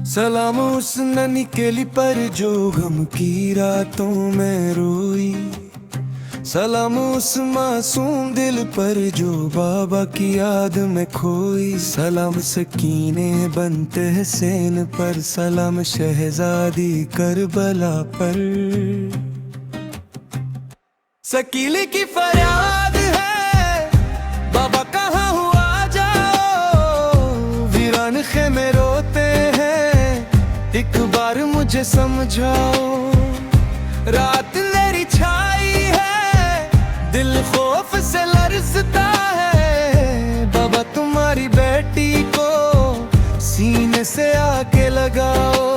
सलाम उस नन्ही केली पर जो गम की रातों में रोई। सलाम उस मासूम दिल पर जो बाबा की याद में खोई। सलाम सकीने बनते हुसैन पर, सलाम शहजादी करबला पर। सकीले की फरियाद है, बाबा कहाँ हुआ जाओ। वीरान खेमे रोते हैं, एक बार मुझे समझाओ। रात मेरी छाई है, दिल खौफ से लरजता है। बाबा तुम्हारी बेटी को सीने से आके लगाओ।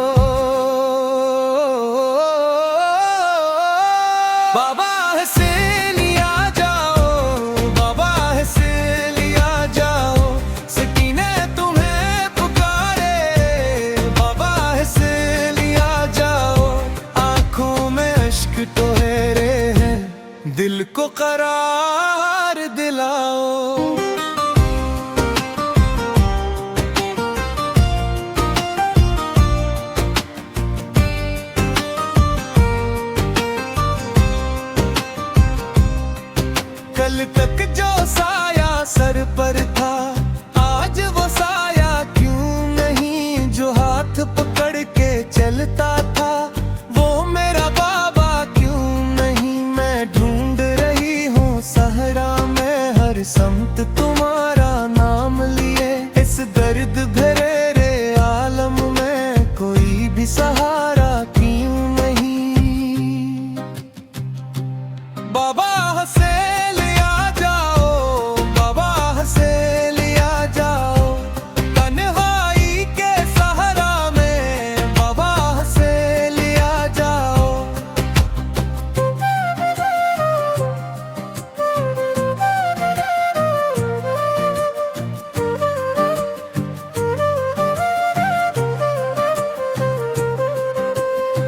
बाबा दिल को करार दिलाओ। कल तक जो साया सर पर था, आज वो साया क्यों नहीं। जो हाथ पकड़ के चलता था, वो मेरा बाबा क्यों नहीं। मैं ढूंढ रही हूँ सहरा में हर समत तुम्हारा नाम लिए। इस दर्द भरे रे आलम में कोई भी सहारा क्यों नहीं। बाबा हंसे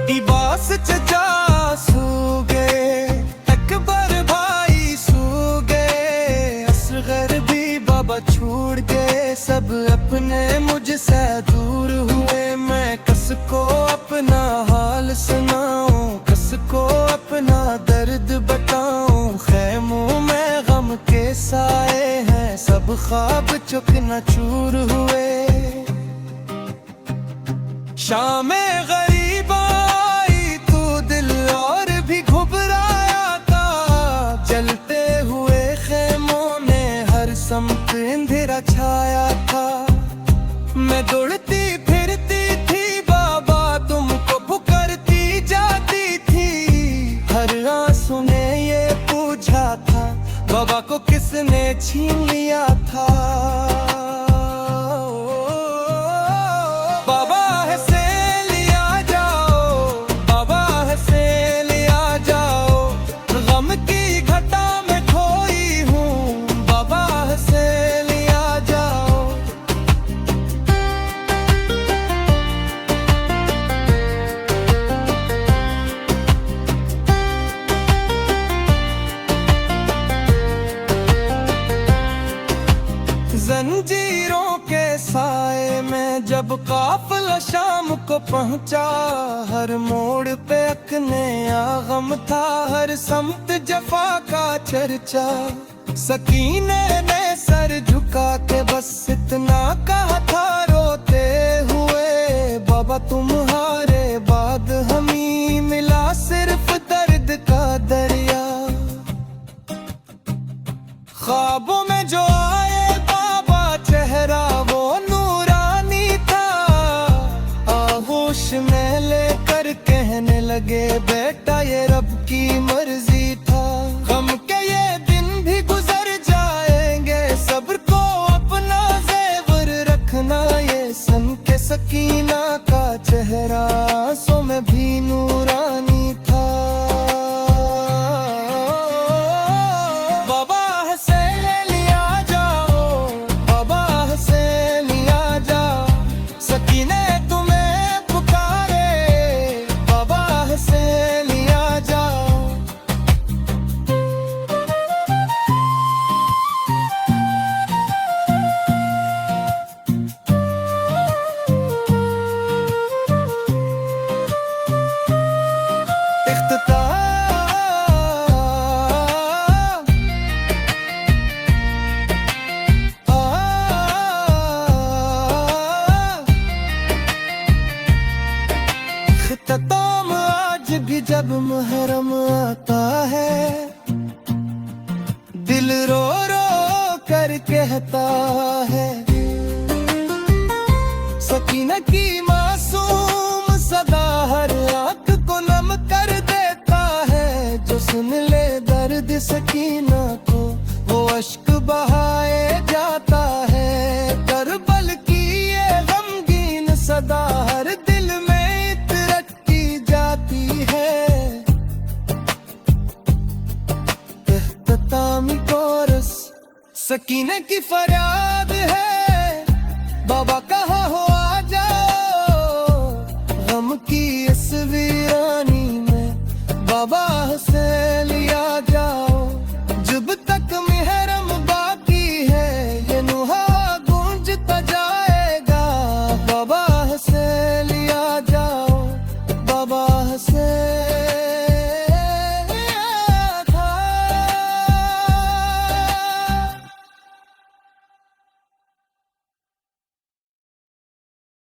इबास चचा सो गए, अकबर भाई सो गए। असगर भी बाबा छोड़ गए, सब अपने मुझसे दूर हुए। मैं किसको अपना हाल सुनाऊं, किसको अपना दर्द बताऊं। खैमों में गम के साए हैं, सब ख्वाब चकनाचूर हुए। शाम गरीब आई तो दिल और भी घुबराया था। जलते हुए खेमों में हर समत अंधेरा छाया था। मैं दौड़ती फिरती थी बाबा, तुमको पुकारती जाती थी। हर आंसू ने ये पूछा था, बाबा को किसने छीन लिया था। जंजीरों के साए में जब काफिला शाम को पहुंचा, हर मोड़ पे अकने आगम था। हर समत जफा का चर्चा, सकीने ने सर झुका के बस इतना कहा था रोते हुए। बाबा तुम्हारे बाद हमें मिला सिर्फ दर्द का दरिया। ख्वाबों में जो आए चेहरा वो नूरानी था। आगोश में लेकर कहने लगे, बेटा ये रब की मर्जी था। गम के ये दिन भी गुजर जाएंगे, सब्र को अपना ज़ेवर रखना। ये सन के सकीना का चेहरा आंसू में भी नूरानी था। बाबा हंसे लिया जब मुहर्रम आता है, दिल रो रो कर कहता है। सकीना की मासूम सदा हर आंख को नम कर देता है। जो सुन ले दर्द सकीना को, वो अश्क बहाए जाता है। करबल की ये गमगीन सदा हर दिल में इतरत की जाती है। इख्तितामी कोरस सकीना की फरियाद है, बाबा कहाँ हो आ जाओ। गम की इस वीरानी में बाबा हुसैन